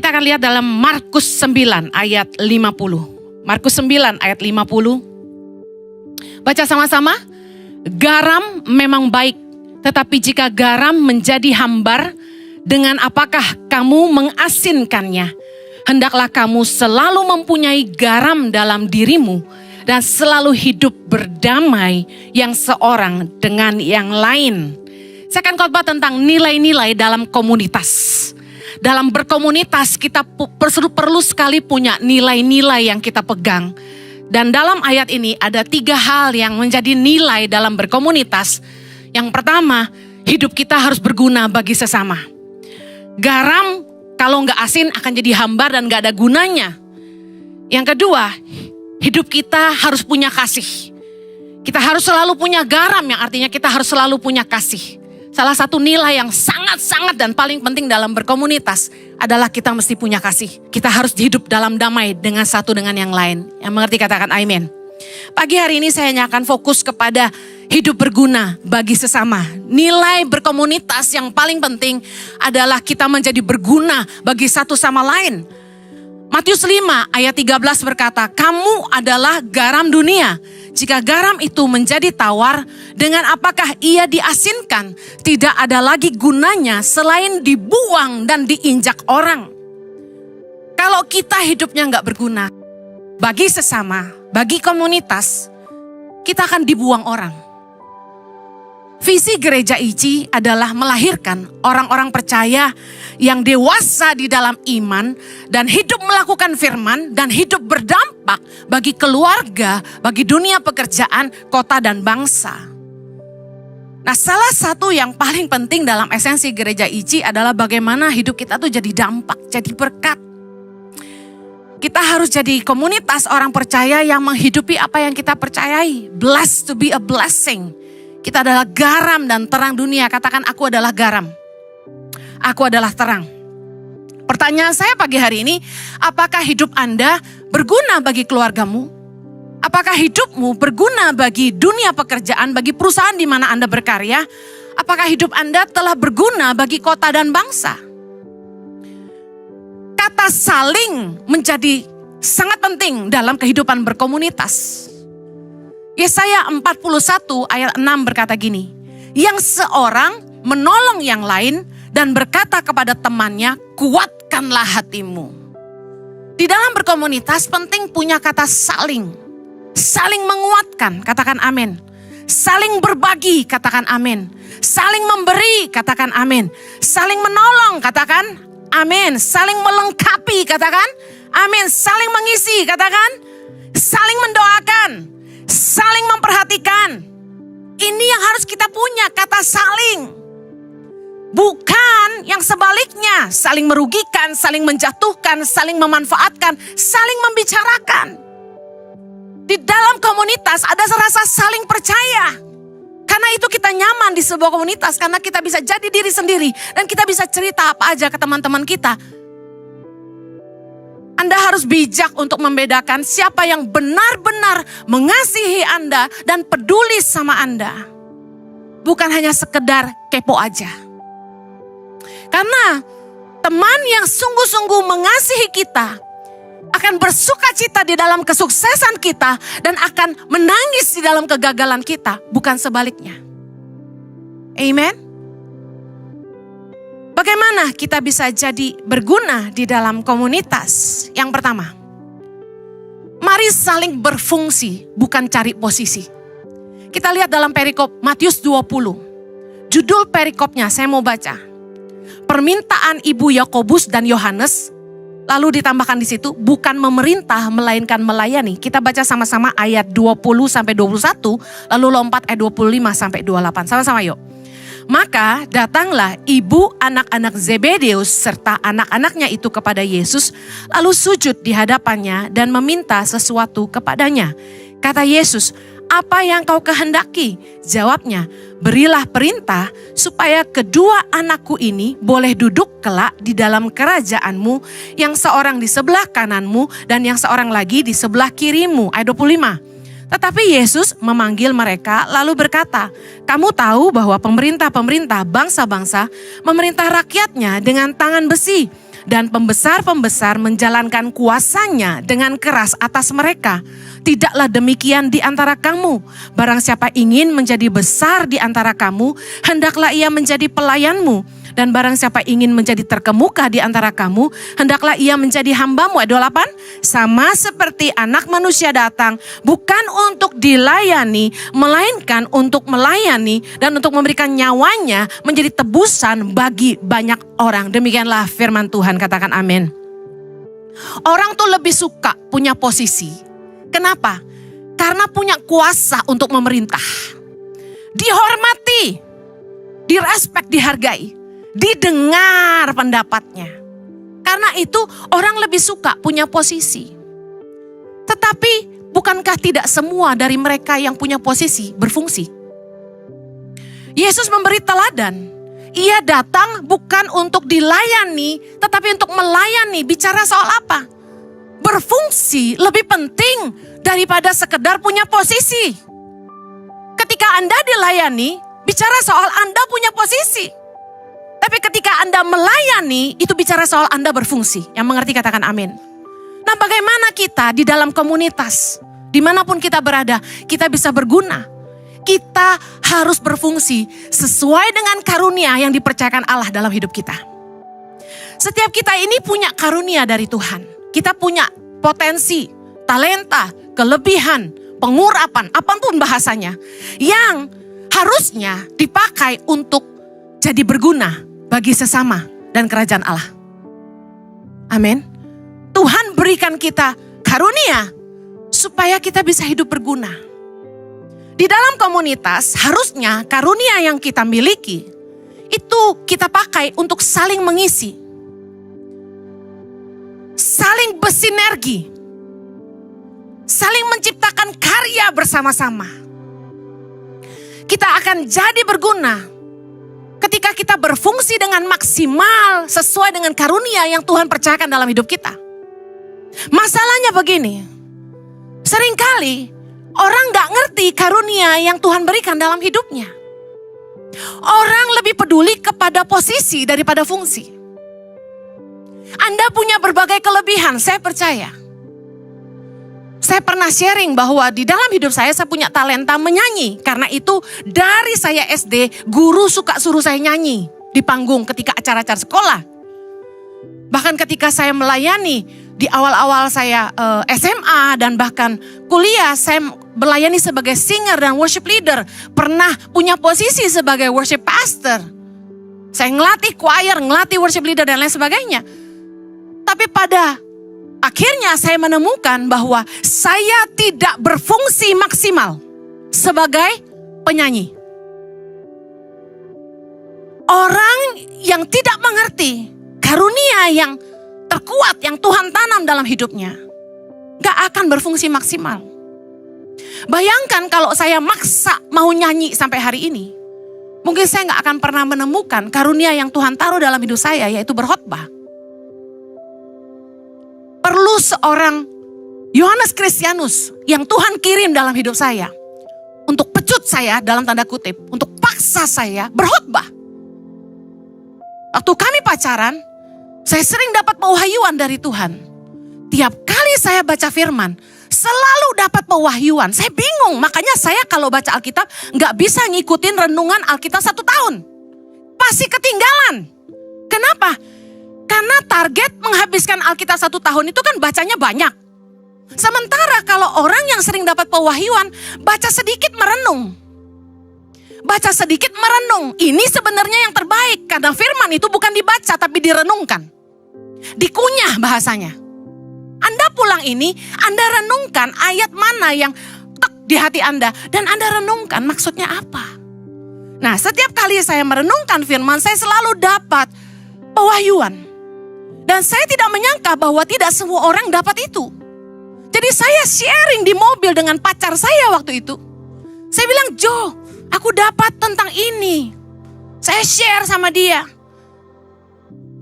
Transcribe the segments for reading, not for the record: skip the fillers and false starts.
Kita akan lihat dalam Markus 9 ayat 50. Markus 9 ayat 50. Baca sama-sama. Garam memang baik, tetapi jika garam menjadi hambar, dengan apakah kamu mengasinkannya? Hendaklah kamu selalu mempunyai garam dalam dirimu dan selalu hidup berdamai yang seorang dengan yang lain. Saya akan khotbah tentang nilai-nilai dalam komunitas. Dalam berkomunitas kita perlu sekali punya nilai-nilai yang kita pegang. Dan dalam ayat ini ada 3 hal yang menjadi nilai dalam berkomunitas. Yang pertama, hidup kita harus berguna bagi sesama. Garam kalau nggak asin akan jadi hambar dan nggak ada gunanya. Yang kedua, hidup kita harus punya kasih. Kita harus selalu punya garam, yang artinya kita harus selalu punya kasih. Salah satu nilai yang sangat-sangat dan paling penting dalam berkomunitas adalah kita mesti punya kasih. Kita harus hidup dalam damai dengan satu dengan yang lain. Yang mengerti katakan amin. Pagi hari ini saya akan fokus kepada hidup berguna bagi sesama. Nilai berkomunitas yang paling penting adalah kita menjadi berguna bagi satu sama lain. Matius 5 ayat 13 berkata, kamu adalah garam dunia. Jika garam itu menjadi tawar, dengan apakah ia diasinkan? Tidak ada lagi gunanya selain dibuang dan diinjak orang. Kalau kita hidupnya nggak berguna bagi sesama, bagi komunitas, kita akan dibuang orang. Visi gereja ICI adalah melahirkan orang-orang percaya yang dewasa di dalam iman dan hidup melakukan firman dan hidup berdampak bagi keluarga, bagi dunia pekerjaan, kota dan bangsa. Nah, salah satu yang paling penting dalam esensi gereja ICI adalah bagaimana hidup kita tuh jadi dampak, jadi berkat. Kita harus jadi komunitas orang percaya yang menghidupi apa yang kita percayai. Blessed to be a blessing. Kita adalah garam dan terang dunia. Katakan, aku adalah garam. Aku adalah terang. Pertanyaan saya pagi hari ini, apakah hidup Anda berguna bagi keluargamu? Apakah hidupmu berguna bagi dunia pekerjaan, bagi perusahaan di mana Anda berkarya? Apakah hidup Anda telah berguna bagi kota dan bangsa? Kata saling menjadi sangat penting dalam kehidupan berkomunitas. Yesaya 41 ayat 6 berkata gini, yang seorang menolong yang lain dan berkata kepada temannya, kuatkanlah hatimu. Di dalam berkomunitas penting punya kata saling. Saling menguatkan, katakan amin. Saling berbagi, katakan amin. Saling memberi, katakan amin. Saling menolong, katakan amin. Saling melengkapi, katakan amin. Saling mengisi, katakan. Saling mendoakan. Saling memperhatikan. Ini yang harus kita punya, kata saling. Bukan yang sebaliknya, saling merugikan, saling menjatuhkan, saling memanfaatkan, saling membicarakan. Di dalam komunitas ada rasa saling percaya. Karena itu kita nyaman di sebuah komunitas, karena kita bisa jadi diri sendiri dan kita bisa cerita apa aja ke teman-teman kita. Anda harus bijak untuk membedakan siapa yang benar-benar mengasihi Anda dan peduli sama Anda. Bukan hanya sekedar kepo aja. Karena teman yang sungguh-sungguh mengasihi kita akan bersuka cita di dalam kesuksesan kita dan akan menangis di dalam kegagalan kita, bukan sebaliknya. Amen. Bagaimana kita bisa jadi berguna di dalam komunitas? Yang pertama, mari saling berfungsi, bukan cari posisi. Kita lihat dalam perikop Matius 20. Judul perikopnya saya mau baca. Permintaan ibu Yakobus dan Yohanes, lalu ditambahkan di situ, bukan memerintah melainkan melayani. Kita baca sama-sama ayat 20 sampai 21, lalu lompat ayat 25 sampai 28. Sama-sama yuk. Maka datanglah ibu anak-anak Zebedeus serta anak-anaknya itu kepada Yesus, lalu sujud di hadapannya dan meminta sesuatu kepadanya. Kata Yesus, apa yang kau kehendaki? Jawabnya, berilah perintah supaya kedua anakku ini boleh duduk kelak di dalam kerajaanmu, yang seorang di sebelah kananmu dan yang seorang lagi di sebelah kirimu. Ayat 25. Tetapi Yesus memanggil mereka lalu berkata, kamu tahu bahwa pemerintah-pemerintah bangsa-bangsa memerintah rakyatnya dengan tangan besi, Dan pembesar-pembesar menjalankan kuasanya dengan keras atas mereka. Tidaklah demikian di antara kamu. Barang siapa ingin menjadi besar di antara kamu, hendaklah ia menjadi pelayanmu. Dan barang siapa ingin menjadi terkemuka di antara kamu, hendaklah ia menjadi hambamu. Ayat 28, sama seperti anak manusia datang, bukan untuk dilayani, melainkan untuk melayani dan untuk memberikan nyawanya menjadi tebusan bagi banyak orang. Demikianlah firman Tuhan, katakan amin. Orang tuh lebih suka punya posisi. Kenapa? Karena punya kuasa untuk memerintah. Dihormati, direspek, dihargai. Didengar pendapatnya. Karena itu orang lebih suka punya posisi. Tetapi bukankah tidak semua dari mereka yang punya posisi berfungsi? Yesus memberi teladan. Ia datang bukan untuk dilayani, tetapi untuk melayani. Bicara soal apa? Berfungsi lebih penting daripada sekedar punya posisi. Ketika Anda dilayani, bicara soal Anda punya posisi. Tapi ketika Anda melayani, itu bicara soal Anda berfungsi. Yang mengerti katakan amin. Nah, bagaimana kita di dalam komunitas, dimanapun kita berada, kita bisa berguna. Kita harus berfungsi sesuai dengan karunia yang dipercayakan Allah dalam hidup kita. Setiap kita ini punya karunia dari Tuhan. Kita punya potensi, talenta, kelebihan, pengurapan, apapun bahasanya, yang harusnya dipakai untuk jadi berguna bagi sesama dan kerajaan Allah. Amin. Tuhan berikan kita karunia supaya kita bisa hidup berguna. Di dalam komunitas harusnya karunia yang kita miliki itu kita pakai untuk saling mengisi. Saling bersinergi. Saling menciptakan karya bersama-sama. Kita akan jadi berguna ketika kita berfungsi dengan maksimal sesuai dengan karunia yang Tuhan percayakan dalam hidup kita. Masalahnya begini, seringkali orang gak ngerti karunia yang Tuhan berikan dalam hidupnya. Orang lebih peduli kepada posisi daripada fungsi. Anda punya berbagai kelebihan, saya percaya. Saya pernah sharing bahwa di dalam hidup saya punya talenta menyanyi. Karena itu dari saya SD, guru suka suruh saya nyanyi di panggung ketika acara-acara sekolah. Bahkan ketika saya melayani di awal-awal saya SMA dan bahkan kuliah, saya melayani sebagai singer dan worship leader. Pernah punya posisi sebagai worship pastor. Saya ngelatih choir, ngelatih worship leader dan lain sebagainya. Tapi pada akhirnya saya menemukan bahwa saya tidak berfungsi maksimal sebagai penyanyi. Orang yang tidak mengerti karunia yang terkuat yang Tuhan tanam dalam hidupnya, gak akan berfungsi maksimal. Bayangkan kalau saya maksa mau nyanyi sampai hari ini, mungkin saya gak akan pernah menemukan karunia yang Tuhan taruh dalam hidup saya, yaitu berkhotbah. Perlu seorang Yohanes Kristianus yang Tuhan kirim dalam hidup saya untuk pecut saya dalam tanda kutip, untuk paksa saya berkhotbah. Waktu kami pacaran, saya sering dapat pewahyuan dari Tuhan. Tiap kali saya baca firman, selalu dapat pewahyuan. Saya bingung, makanya saya kalau baca Alkitab gak bisa ngikutin renungan Alkitab 1 tahun. Pasti ketinggalan. Kenapa? Karena target menghabiskan Alkitab 1 tahun itu kan bacanya banyak. Sementara kalau orang yang sering dapat pewahyuan, baca sedikit merenung. Baca sedikit merenung. Ini sebenarnya yang terbaik. Karena firman itu bukan dibaca tapi direnungkan. Dikunyah bahasanya. Anda pulang ini, Anda renungkan ayat mana yang tek di hati Anda. Dan Anda renungkan maksudnya apa. Nah, setiap kali saya merenungkan firman, saya selalu dapat pewahyuan. Dan saya tidak menyangka bahwa tidak semua orang dapat itu. Jadi saya sharing di mobil dengan pacar saya waktu itu. Saya bilang, Jo, aku dapat tentang ini. Saya share sama dia.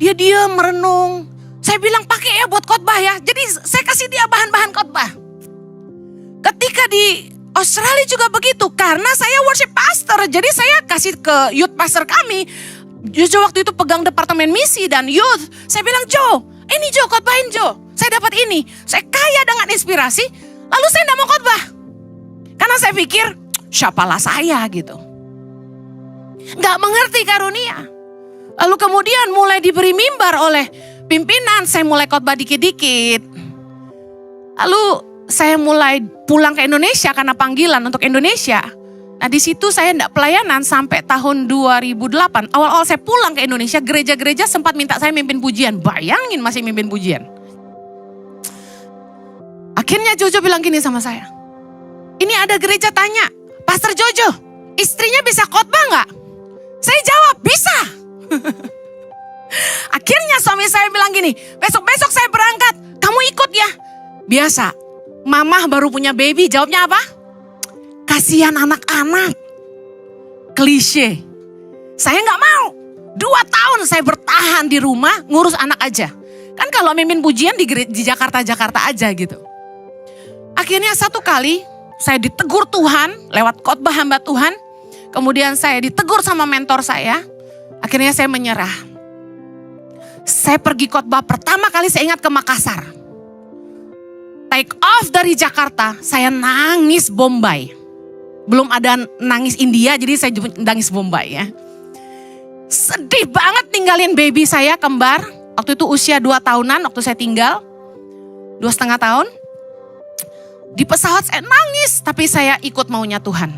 Dia diam merenung. Saya bilang pakai ya buat khotbah ya. Jadi saya kasih dia bahan-bahan khotbah. Ketika di Australia juga begitu. Karena saya worship pastor. Jadi saya kasih ke youth pastor kami Jojo waktu itu pegang departemen misi dan youth. Saya bilang, Jo, ini Jo, khotbahin Jo. Saya dapat ini, saya kaya dengan inspirasi. Lalu saya tidak mau khotbah. Karena saya pikir, siapalah saya gitu. Gak mengerti karunia. Lalu kemudian mulai diberi mimbar oleh pimpinan, saya mulai khotbah dikit-dikit. Lalu saya mulai pulang ke Indonesia karena panggilan untuk Indonesia. Nah di situ saya tidak pelayanan sampai tahun 2008. Awal-awal saya pulang ke Indonesia, gereja-gereja sempat minta saya mimpin pujian. Bayangin masih mimpin pujian. Akhirnya Jojo bilang gini sama saya. Ini ada gereja tanya, Pastor Jojo, istrinya bisa khotbah nggak? Saya jawab, bisa. Akhirnya suami saya bilang gini, besok-besok saya berangkat, kamu ikut ya. Biasa, mama baru punya baby, jawabnya apa? Kasihan anak-anak. Klise. Saya gak mau. 2 tahun saya bertahan di rumah ngurus anak aja. Kan kalau mimpin pujian di Jakarta-Jakarta aja gitu. Akhirnya satu kali saya ditegur Tuhan lewat khotbah hamba Tuhan. Kemudian saya ditegur sama mentor saya. Akhirnya saya menyerah. Saya pergi khotbah pertama kali saya ingat ke Makassar. Take off dari Jakarta, saya nangis Bombay. Belum ada nangis India, jadi saya nangis Bombay ya. Sedih banget ninggalin baby saya kembar. Waktu itu usia 2 tahunan, waktu saya tinggal. 2,5 tahun. Di pesawat saya nangis, tapi saya ikut maunya Tuhan.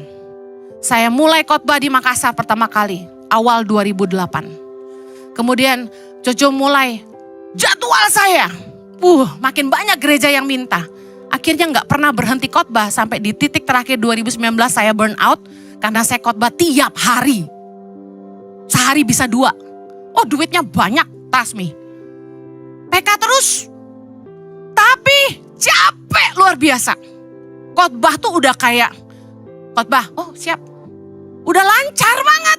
Saya mulai khotbah di Makassar pertama kali, awal 2008. Kemudian Jojo mulai jadwal saya. Makin banyak gereja yang minta. Akhirnya gak pernah berhenti khotbah sampai di titik terakhir 2019 saya burn out karena saya khotbah tiap hari. Sehari bisa 2. Oh duitnya banyak, trust me. PK terus. Tapi capek luar biasa. Khotbah tuh udah kayak khotbah, oh siap. Udah lancar banget.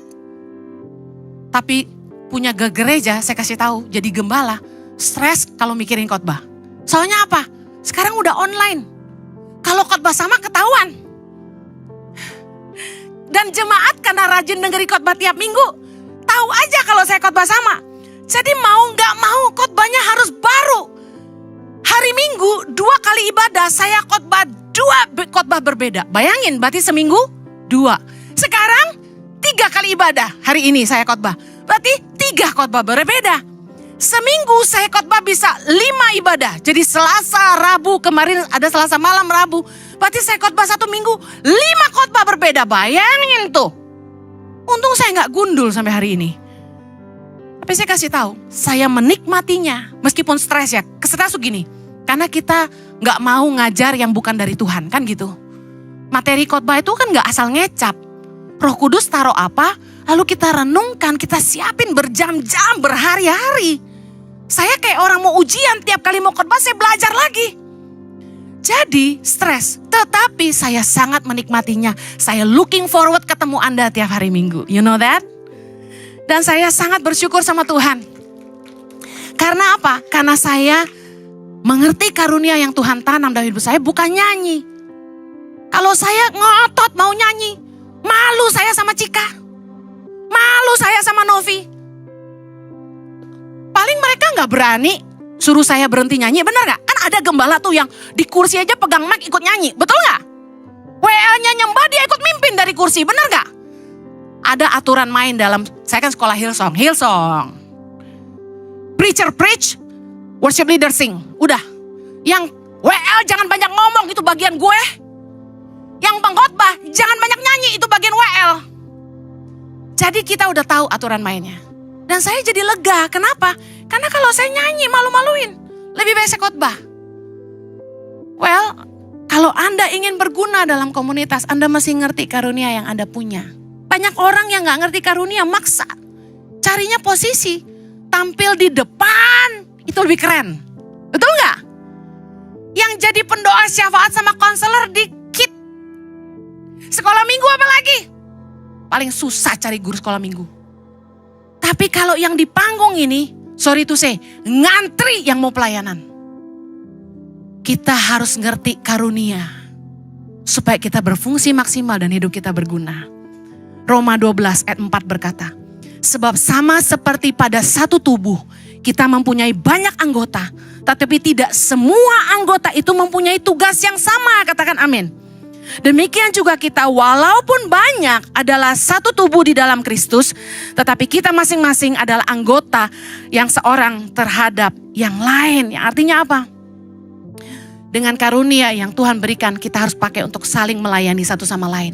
Tapi punya gereja saya kasih tahu jadi gembala. Stres kalau mikirin khotbah. Soalnya apa? Sekarang udah online. Kalau khotbah sama ketahuan. Dan jemaat karena rajin dengerin khotbah tiap minggu, tahu aja kalau saya khotbah sama. Jadi mau gak mau khotbahnya harus baru. Hari Minggu 2 kali ibadah saya khotbah 2 khotbah berbeda. Bayangin berarti seminggu 2. Sekarang 3 kali ibadah. Hari ini saya khotbah. Berarti 3 khotbah berbeda. Seminggu saya khotbah bisa 5 ibadah. Jadi Selasa, Rabu, kemarin ada Selasa malam, Rabu. Berarti saya khotbah 1 minggu 5 khotbah berbeda. Bayangin tuh. Untung saya gak gundul sampai hari ini. Tapi saya kasih tahu, saya menikmatinya. Meskipun stres ya, stres tuh gini. Karena kita gak mau ngajar yang bukan dari Tuhan, kan gitu. Materi khotbah itu kan gak asal ngecap. Roh Kudus taruh apa, lalu kita renungkan, kita siapin berjam-jam, berhari-hari. Saya kayak orang mau ujian, tiap kali mau khotbah saya belajar lagi. Jadi stres, tetapi saya sangat menikmatinya. Saya looking forward ketemu Anda tiap hari Minggu, you know that? Dan saya sangat bersyukur sama Tuhan. Karena apa? Karena saya mengerti karunia yang Tuhan tanam dalam hidup saya, bukan nyanyi. Kalau saya ngotot mau nyanyi, malu saya sama Cika. Malu saya sama Novi. Paling mereka gak berani suruh saya berhenti nyanyi, benar gak? Kan ada gembala tuh yang di kursi aja pegang mic ikut nyanyi, betul gak? WL-nya nyembah dia ikut mimpin dari kursi, benar gak? Ada aturan main dalam, saya kan sekolah Hillsong. Preacher preach, worship leader sing, udah. Yang WL jangan banyak ngomong, itu bagian gue. Yang pengkhotbah jangan banyak nyanyi, itu bagian WL. Jadi kita udah tahu aturan mainnya. Dan saya jadi lega, kenapa? Karena kalau saya nyanyi malu-maluin, lebih baik saya khotbah. Well, kalau Anda ingin berguna dalam komunitas, Anda mesti ngerti karunia yang Anda punya. Banyak orang yang gak ngerti karunia, maksa. Carinya posisi, tampil di depan, itu lebih keren. Betul gak? Yang jadi pendoa syafaat sama konselor dikit. Sekolah minggu apa lagi? Paling susah cari guru sekolah minggu. Tapi kalau yang di panggung ini, sorry to say, ngantri yang mau pelayanan. Kita harus ngerti karunia. Supaya kita berfungsi maksimal dan hidup kita berguna. Roma 12 ayat 4 berkata, Sebab sama seperti pada satu tubuh, kita mempunyai banyak anggota, tetapi tidak semua anggota itu mempunyai tugas yang sama. Katakan amin. Demikian juga kita, walaupun banyak adalah satu tubuh di dalam Kristus, tetapi kita masing-masing adalah anggota yang seorang terhadap yang lain. Yang artinya apa? Dengan karunia yang Tuhan berikan, kita harus pakai untuk saling melayani satu sama lain.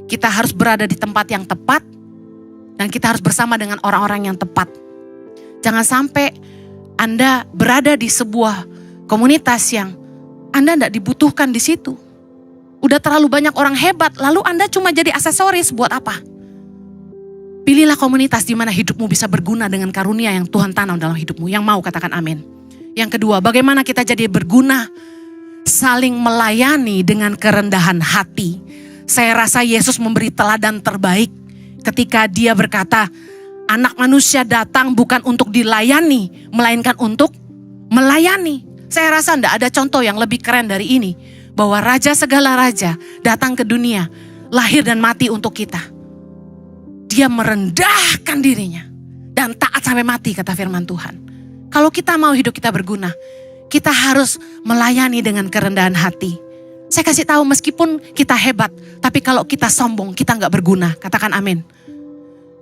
Kita harus berada di tempat yang tepat, dan kita harus bersama dengan orang-orang yang tepat. Jangan sampai Anda berada di sebuah komunitas yang Anda tidak dibutuhkan di situ. Udah terlalu banyak orang hebat, lalu Anda cuma jadi aksesoris, buat apa? Pilihlah komunitas di mana hidupmu bisa berguna dengan karunia yang Tuhan tanam dalam hidupmu. Yang mau katakan amin. Yang kedua, bagaimana kita jadi berguna? Saling melayani dengan kerendahan hati. Saya rasa Yesus memberi teladan terbaik ketika dia berkata, anak manusia datang bukan untuk dilayani, melainkan untuk melayani. Saya rasa tidak ada contoh yang lebih keren dari ini. Bahwa raja segala raja datang ke dunia, lahir dan mati untuk kita. Dia merendahkan dirinya dan taat sampai mati, kata firman Tuhan. Kalau kita mau hidup kita berguna, kita harus melayani dengan kerendahan hati. Saya kasih tahu, meskipun kita hebat, tapi kalau kita sombong, kita nggak berguna. Katakan amin.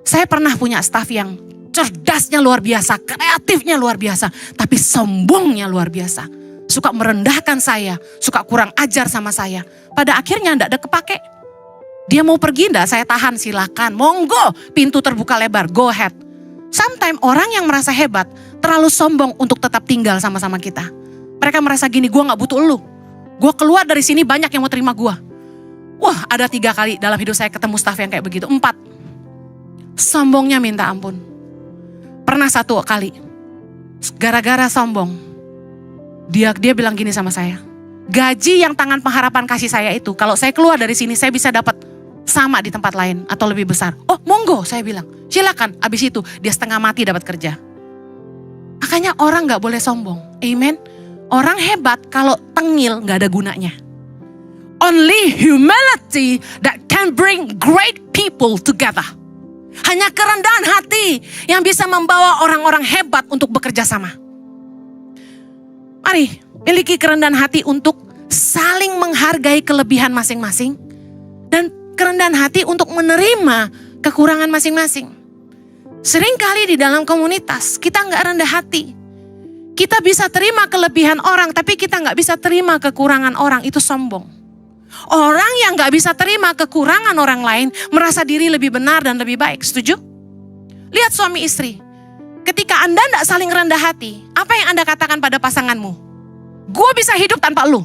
Saya pernah punya staf yang cerdasnya luar biasa, kreatifnya luar biasa, tapi sombongnya luar biasa. Suka merendahkan saya, suka kurang ajar sama saya. Pada akhirnya enggak ada kepake. Dia mau pergi enggak, saya tahan, silakan. Monggo, pintu terbuka lebar, go ahead. Sometimes orang yang merasa hebat, terlalu sombong untuk tetap tinggal sama-sama kita. Mereka merasa gini, gue gak butuh elu. Gue keluar dari sini banyak yang mau terima gue. Wah, ada 3 kali dalam hidup saya ketemu staf yang kayak begitu. 4. Sombongnya minta ampun. Pernah 1 kali, gara-gara sombong, Dia bilang gini sama saya, gaji yang tangan pengharapan kasih saya itu, kalau saya keluar dari sini saya bisa dapat sama di tempat lain atau lebih besar. Oh monggo, saya bilang, silakan. Abis itu dia setengah mati dapat kerja. Makanya orang gak boleh sombong, amen. Orang hebat kalau tengil gak ada gunanya. Only humility that can bring great people together. Hanya kerendahan hati yang bisa membawa orang-orang hebat untuk bekerja sama. Mari miliki kerendahan hati untuk saling menghargai kelebihan masing-masing. Dan kerendahan hati untuk menerima kekurangan masing-masing. Seringkali di dalam komunitas kita gak rendah hati. Kita bisa terima kelebihan orang, tapi kita gak bisa terima kekurangan orang, itu sombong. Orang yang gak bisa terima kekurangan orang lain, merasa diri lebih benar dan lebih baik, setuju? Lihat suami istri. Ketika Anda tidak saling rendah hati, apa yang Anda katakan pada pasanganmu? Gue bisa hidup tanpa lu.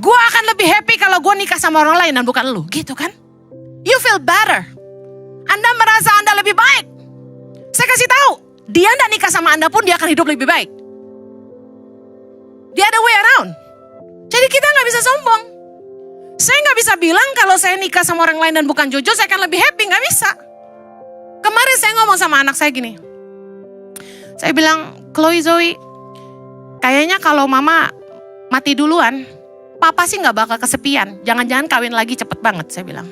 Gue akan lebih happy kalau gue nikah sama orang lain dan bukan lu. Gitu kan? You feel better. Anda merasa Anda lebih baik. Saya kasih tahu, dia tidak nikah sama Anda pun dia akan hidup lebih baik. The other way around. Jadi kita gak bisa sombong. Saya gak bisa bilang kalau saya nikah sama orang lain dan bukan Jojo, saya akan lebih happy. Gak bisa. Kemarin saya ngomong sama anak saya gini. Saya bilang, Chloe Zoe, kayaknya kalau mama mati duluan, papa sih gak bakal kesepian. Jangan-jangan kawin lagi cepet banget, saya bilang.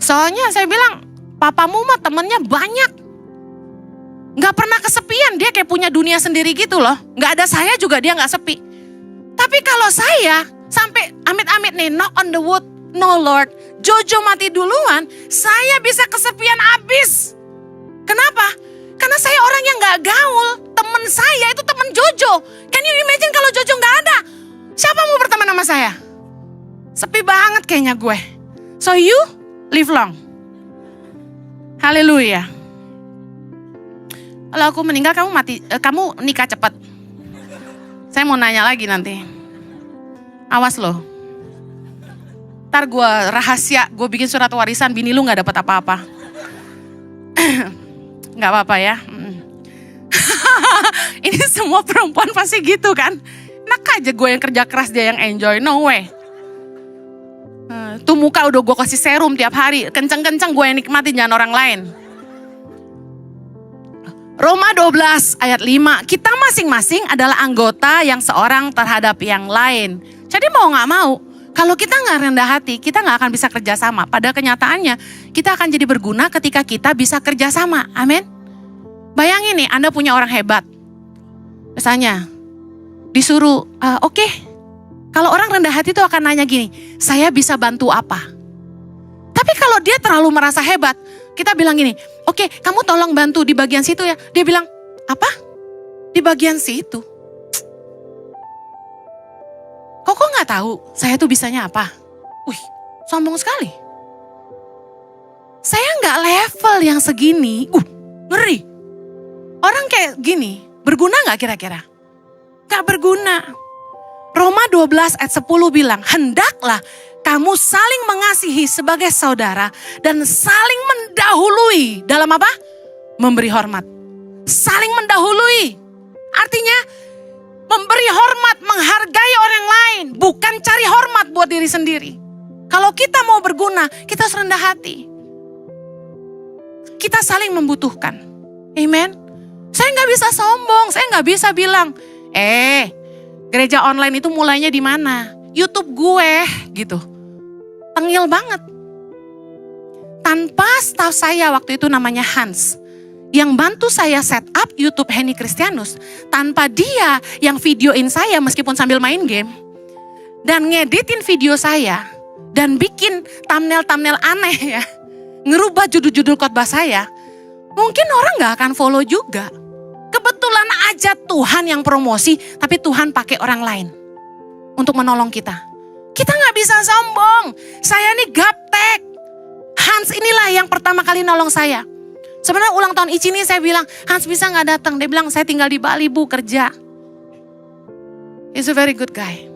Soalnya saya bilang, papamu mah temennya banyak. Gak pernah kesepian, dia kayak punya dunia sendiri gitu loh. Gak ada saya juga dia gak sepi. Tapi kalau saya sampai amit-amit nih, knock on the wood, no Lord, Jojo mati duluan, saya bisa kesepian abis. Kenapa? Karena saya orang yang gak gaul. Temen saya itu temen Jojo. Can you imagine kalau Jojo gak ada? Siapa mau berteman sama saya? Sepi banget kayaknya gue. So you live long. Haleluya. Kalau aku meninggal kamu nikah cepat. Saya mau nanya lagi nanti. Awas loh. Ntar gue rahasia, gue bikin surat warisan, bini lu gak dapat apa-apa. Gak apa-apa ya. Ini semua perempuan pasti gitu kan. Enak aja gue yang kerja keras, dia yang enjoy. No way. Tuh muka udah gue kasih serum tiap hari. Kenceng-kenceng gue yang nikmatin, jangan orang lain. Roma 12 ayat 5. Kita masing-masing adalah anggota yang seorang terhadap yang lain. Jadi mau gak mau, Kalau kita nggak rendah hati, kita nggak akan bisa kerjasama. Pada kenyataannya, kita akan jadi berguna ketika kita bisa kerjasama. Amin. Bayangin nih, Anda punya orang hebat. Misalnya, disuruh, oke. Kalau orang rendah hati itu akan nanya gini, saya bisa bantu apa? Tapi kalau dia terlalu merasa hebat, kita bilang gini, oke, kamu tolong bantu di bagian situ ya. Dia bilang, apa? Di bagian situ. Kok nggak tahu saya tuh bisanya apa? Wih, sombong sekali. Saya nggak level yang segini. Ngeri. Orang kayak gini, berguna nggak kira-kira? Nggak berguna. Roma 12 ayat 10 bilang, hendaklah kamu saling mengasihi sebagai saudara dan saling mendahului. Dalam apa? Memberi hormat. Saling mendahului. Artinya, memberi hormat, menghargai orang lain, bukan cari hormat buat diri sendiri. Kalau kita mau berguna, kita harus rendah hati. Kita saling membutuhkan. Amen. Saya nggak bisa sombong, saya nggak bisa bilang, gereja online itu mulainya di mana? YouTube gue, gitu. Tengil banget. Tanpa staff saya waktu itu namanya Hans, yang bantu saya set up YouTube Henny Kristianus, tanpa dia yang videoin saya meskipun sambil main game, dan ngeditin video saya, dan bikin thumbnail-thumbnail aneh ya, ngerubah judul-judul khotbah saya, mungkin orang gak akan follow juga. Kebetulan aja Tuhan yang promosi, tapi Tuhan pakai orang lain untuk menolong kita. Kita gak bisa sombong, saya nih gaptek. Hans inilah yang pertama kali nolong saya. Sebenarnya ulang tahun Ici ini saya bilang, Hans bisa gak datang? Dia bilang, saya tinggal di Bali Bu, kerja. He's a very good guy.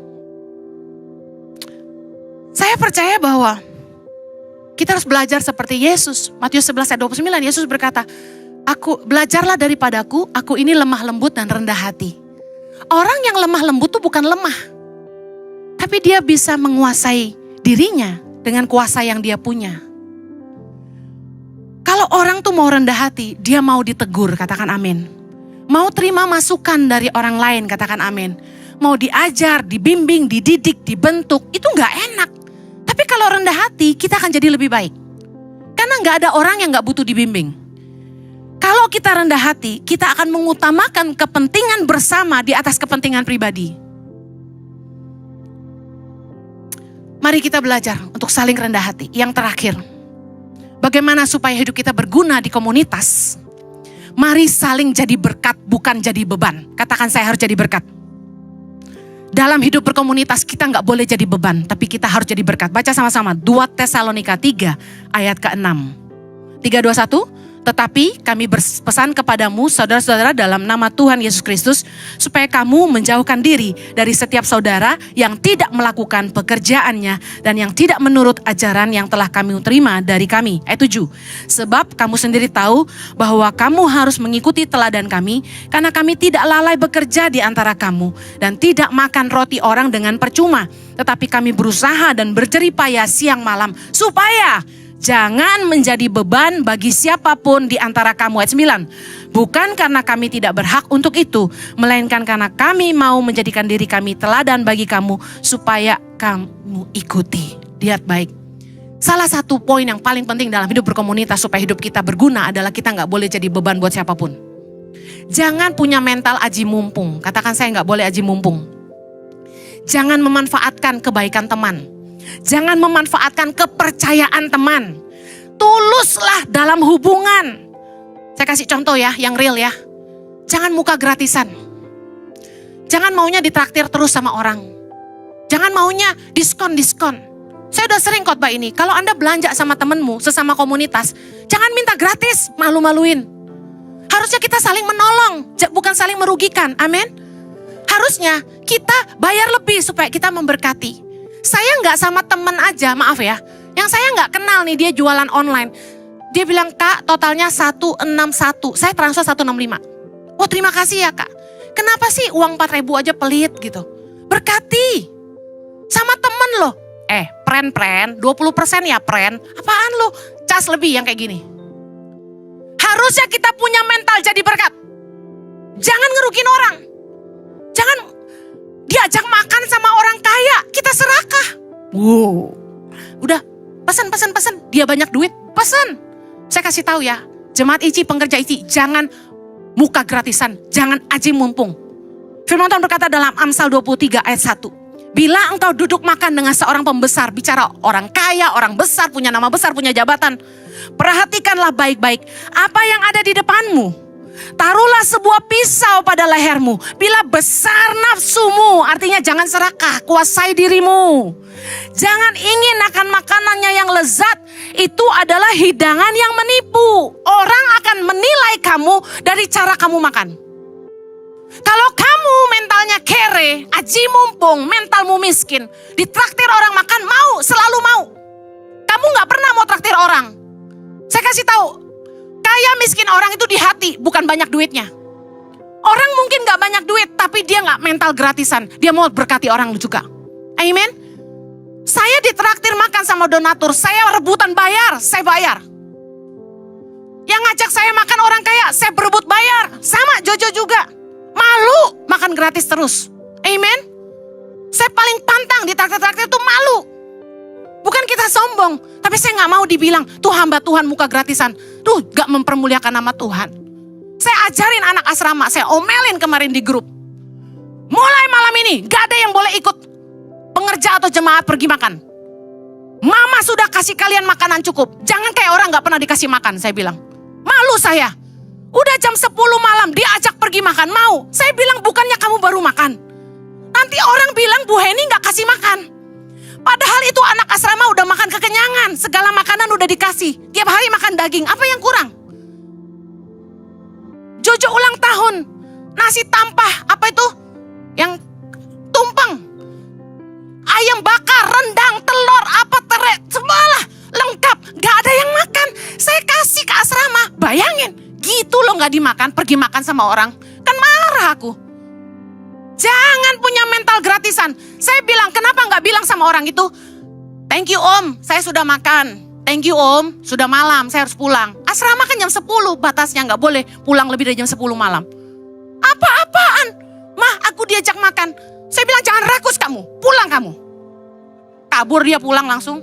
Saya percaya bahwa kita harus belajar seperti Yesus. Matius 11 ayat 29, Yesus berkata, belajarlah daripadaku, aku ini lemah lembut dan rendah hati. Orang yang lemah lembut itu bukan lemah. Tapi dia bisa menguasai dirinya dengan kuasa yang dia punya. Kalau orang tuh mau rendah hati, dia mau ditegur, katakan amin. Mau terima masukan dari orang lain, katakan amin. Mau diajar, dibimbing, dididik, dibentuk, itu gak enak. Tapi kalau rendah hati, kita akan jadi lebih baik. Karena gak ada orang yang gak butuh dibimbing. Kalau kita rendah hati, kita akan mengutamakan kepentingan bersama di atas kepentingan pribadi. Mari kita belajar untuk saling rendah hati. Yang terakhir, bagaimana supaya hidup kita berguna di komunitas? Mari saling jadi berkat, bukan jadi beban. Katakan, saya harus jadi berkat. Dalam hidup berkomunitas kita gak boleh jadi beban, tapi kita harus jadi berkat. Baca sama-sama 2 Tesalonika 3 ayat ke-6. 3, 2, 1. Tetapi kami berpesan kepadamu saudara-saudara dalam nama Tuhan Yesus Kristus, supaya kamu menjauhkan diri dari setiap saudara yang tidak melakukan pekerjaannya dan yang tidak menurut ajaran yang telah kami terima dari kami. Ayat 7. Sebab kamu sendiri tahu bahwa kamu harus mengikuti teladan kami, karena kami tidak lalai bekerja di antara kamu dan tidak makan roti orang dengan percuma, tetapi kami berusaha dan berjeripaya siang malam supaya jangan menjadi beban bagi siapapun di antara kamu. Ayat 9. Bukan karena kami tidak berhak untuk itu, melainkan karena kami mau menjadikan diri kami teladan bagi kamu, supaya kamu ikuti. Lihat baik. Salah satu poin yang paling penting dalam hidup berkomunitas supaya hidup kita berguna adalah kita gak boleh jadi beban buat siapapun. Jangan punya mental aji mumpung. Katakan, saya gak boleh aji mumpung. Jangan memanfaatkan kebaikan teman. Jangan memanfaatkan kepercayaan teman. Tuluslah dalam hubungan. Saya kasih contoh ya, yang real ya. Jangan muka gratisan. Jangan maunya ditraktir terus sama orang. Jangan maunya diskon-diskon. Saya udah sering khotbah ini. Kalau Anda belanja sama temenmu, sesama komunitas, jangan minta gratis, malu-maluin. Harusnya kita saling menolong, bukan saling merugikan. Amin. Harusnya kita bayar lebih supaya kita memberkati. Saya gak sama temen aja, maaf ya. Yang saya gak kenal nih, dia jualan online. Dia bilang, Kak, totalnya 161. Saya transfer 165. Oh, terima kasih ya, Kak. Kenapa sih uang 4.000 aja pelit gitu? Berkati. Sama temen loh. Pren, 20% ya pren. Apaan lo? Cas lebih yang kayak gini. Harusnya kita punya mental jadi berkat. Jangan ngerugin orang. Jangan diajak makan sama orang kaya, kita serakah. Wow. Udah, pesan. Dia banyak duit, pesan. Saya kasih tahu ya, jemaat ICI, pengerja ICI, jangan muka gratisan, jangan aji mumpung. Firman Tuhan berkata dalam Amsal 23 ayat 1. Bila engkau duduk makan dengan seorang pembesar, bicara orang kaya, orang besar, punya nama besar, punya jabatan. Perhatikanlah baik-baik apa yang ada di depanmu. Taruhlah sebuah pisau pada lehermu. Bila besar nafsumu, artinya jangan serakah, kuasai dirimu. Jangan ingin akan makanannya yang lezat. Itu adalah hidangan yang menipu. Orang akan menilai kamu dari cara kamu makan. Kalau kamu mentalnya kere, aji mumpung, mentalmu miskin, ditraktir orang makan, mau, selalu mau. Kamu gak pernah mau traktir orang. Saya kasih tahu, kaya miskin orang itu di hati, bukan banyak duitnya. Orang mungkin gak banyak duit, tapi dia gak mental gratisan. Dia mau berkati orang juga. Amen. Saya ditraktir makan sama donatur, saya rebutan bayar, saya bayar. Yang ngajak saya makan orang kaya, saya berebut bayar. Sama Jojo juga. Malu makan gratis terus. Amen. Saya paling pantang di traktir-traktir itu malu. Bukan kita sombong, tapi saya gak mau dibilang, tuh hamba Tuhan muka gratisan. Tuh gak mempermuliakan nama Tuhan. Saya ajarin anak asrama, saya omelin kemarin di grup. Mulai malam ini gak ada yang boleh ikut pengerja atau jemaat pergi makan. Mama sudah kasih kalian makanan cukup. Jangan kayak orang gak pernah dikasih makan, saya bilang. Malu saya. Udah jam 10 malam diajak pergi makan, mau. Saya bilang bukannya kamu baru makan. Nanti orang bilang Bu Heni gak kasih makan. Padahal itu anak asrama udah makan kekenyangan. Segala makanan udah dikasih. Tiap hari makan daging, apa yang kurang? Jojo ulang tahun. Nasi tampah, apa itu? Yang tumpeng. Ayam bakar, rendang, telur, apa terek, semualah lengkap. Gak ada yang makan. Saya kasih ke asrama. Bayangin, gitu loh gak dimakan, pergi makan sama orang. Kan marah aku. Jangan punya mental gratisan. Saya bilang, kenapa gak bilang sama orang itu? Thank you om, saya sudah makan. Thank you om, sudah malam, saya harus pulang. Asrama kan jam 10, batasnya gak boleh pulang lebih dari jam 10 malam. Apa-apaan? Mah, aku diajak makan. Saya bilang jangan rakus kamu, pulang kamu. Kabur dia pulang langsung.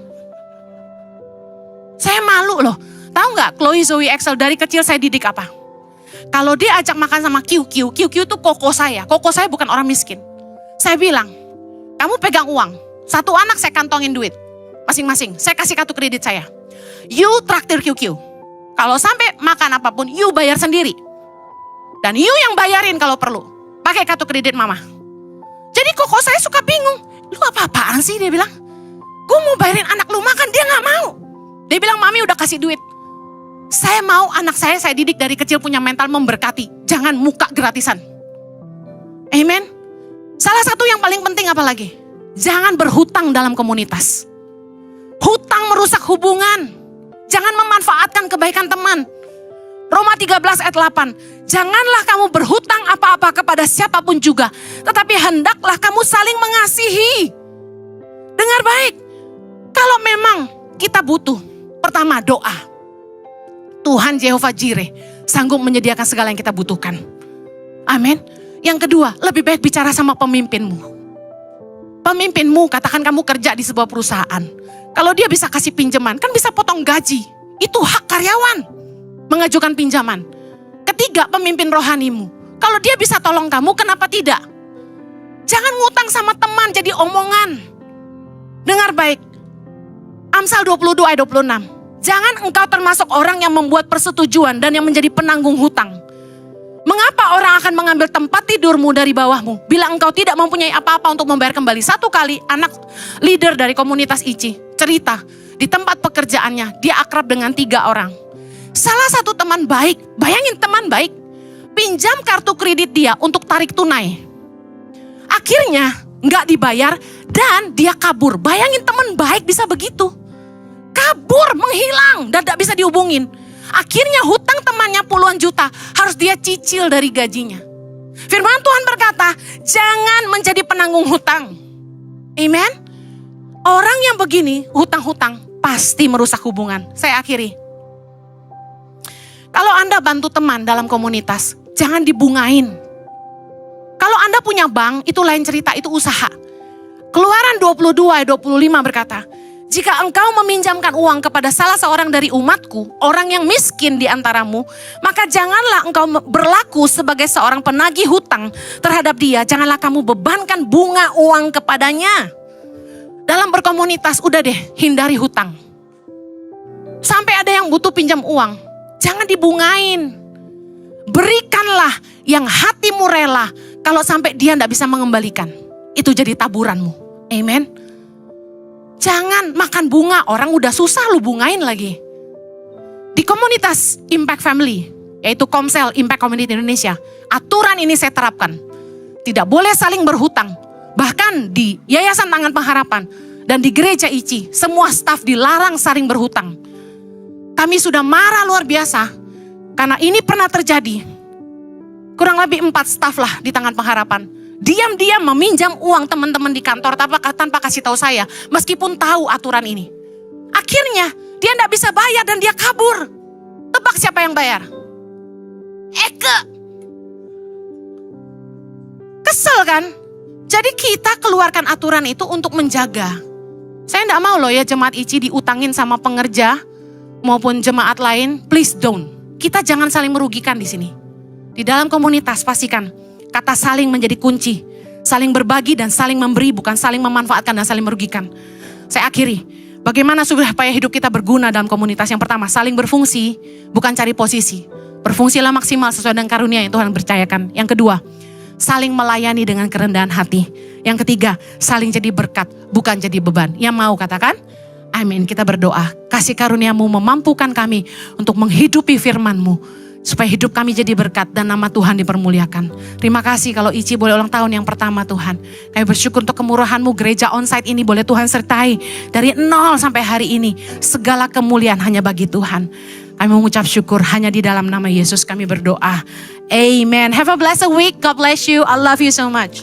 Saya malu loh. Tahu nggak Chloe Zoe Excel dari kecil saya didik apa? Kalau dia ajak makan sama QQ itu koko saya. Koko saya bukan orang miskin. Saya bilang, kamu pegang uang. Satu anak saya kantongin duit. Masing-masing, saya kasih kartu kredit saya. You traktir QQ. Kalau sampai makan apapun, you bayar sendiri. Dan you yang bayarin kalau perlu. Pakai kartu kredit mama. Jadi koko saya suka bingung. Lu apa-apaan sih dia bilang. Gue mau bayarin anak lu makan, dia gak mau. Dia bilang mami udah kasih duit. Saya mau anak saya didik dari kecil punya mental memberkati. Jangan muka gratisan. Amen. Salah satu yang paling penting apa lagi? Jangan berhutang dalam komunitas. Hutang merusak hubungan. Jangan memanfaatkan kebaikan teman. Roma 13 ayat 8. Janganlah kamu berhutang apa-apa kepada siapapun juga. Tetapi hendaklah kamu saling mengasihi. Dengar baik. Kalau memang kita butuh. Pertama doa. Tuhan Jehovah Jireh sanggup menyediakan segala yang kita butuhkan. Amin. Yang kedua, lebih baik bicara sama pemimpinmu. Pemimpinmu, katakan kamu kerja di sebuah perusahaan. Kalau dia bisa kasih pinjaman, kan bisa potong gaji. Itu hak karyawan. Mengajukan pinjaman. Ketiga, pemimpin rohanimu. Kalau dia bisa tolong kamu, kenapa tidak? Jangan ngutang sama teman jadi omongan. Dengar baik. Amsal 22 ayat 26. Jangan engkau termasuk orang yang membuat persetujuan dan yang menjadi penanggung hutang. Mengapa orang akan mengambil tempat tidurmu dari bawahmu bila engkau tidak mempunyai apa-apa untuk membayar kembali? Satu kali anak leader dari komunitas ICI cerita di tempat pekerjaannya dia akrab dengan 3 orang. Salah satu teman baik, bayangin teman baik, pinjam kartu kredit dia untuk tarik tunai. Akhirnya nggak dibayar dan dia kabur. Bayangin teman baik bisa begitu. Kabur, menghilang dan tidak bisa dihubungin. Akhirnya hutang temannya puluhan juta harus dia cicil dari gajinya. Firman Tuhan berkata, jangan menjadi penanggung hutang. Amen. Orang yang begini, hutang-hutang pasti merusak hubungan. Saya akhiri. Kalau Anda bantu teman dalam komunitas, jangan dibungain. Kalau Anda punya bank, itu lain cerita, itu usaha. Keluaran 22 ayat 25 berkata, jika engkau meminjamkan uang kepada salah seorang dari umatku, orang yang miskin di antaramu, maka janganlah engkau berlaku sebagai seorang penagih hutang terhadap dia. Janganlah kamu bebankan bunga uang kepadanya. Dalam berkomunitas, udah deh, hindari hutang. Sampai ada yang butuh pinjam uang, jangan dibungain. Berikanlah yang hatimu rela, kalau sampai dia tidak bisa mengembalikan. Itu jadi taburanmu. Amen. Jangan makan bunga, orang udah susah lu bungain lagi. Di komunitas Impact Family, yaitu Komsel Impact Community Indonesia, aturan ini saya terapkan. Tidak boleh saling berhutang. Bahkan di Yayasan Tangan Pengharapan dan di Gereja ICI, semua staf dilarang saling berhutang. Kami sudah marah luar biasa, karena ini pernah terjadi. Kurang lebih 4 staf lah di Tangan Pengharapan. Diam-diam meminjam uang teman-teman di kantor tanpa kasih tahu saya, meskipun tahu aturan ini. Akhirnya dia tidak bisa bayar dan dia kabur. Tebak siapa yang bayar? Eke. Kesel kan? Jadi kita keluarkan aturan itu untuk menjaga. Saya tidak mau loh ya jemaat ICI diutangin sama pengerja maupun jemaat lain. Please don't. Kita jangan saling merugikan di sini. Di dalam komunitas pastikan kata saling menjadi kunci. Saling berbagi dan saling memberi, bukan saling memanfaatkan dan saling merugikan. Saya akhiri. Bagaimana supaya hidup kita berguna dalam komunitas? Yang pertama, saling berfungsi, bukan cari posisi. Berfungsilah maksimal sesuai dengan karunia yang Tuhan percayakan. Yang kedua, saling melayani dengan kerendahan hati. Yang ketiga, saling jadi berkat, bukan jadi beban. Yang mau katakan? Amin. Kita berdoa. Kasih karuniamu memampukan kami untuk menghidupi firman-Mu. Supaya hidup kami jadi berkat dan nama Tuhan dipermuliakan. Terima kasih kalau ICI boleh ulang tahun yang pertama Tuhan. Kami bersyukur untuk kemurahan-Mu, gereja onsite ini boleh Tuhan sertai. Dari 0 sampai hari ini, segala kemuliaan hanya bagi Tuhan. Kami mengucap syukur hanya di dalam nama Yesus kami berdoa. Amen. Have a blessed week. God bless you. I love you so much.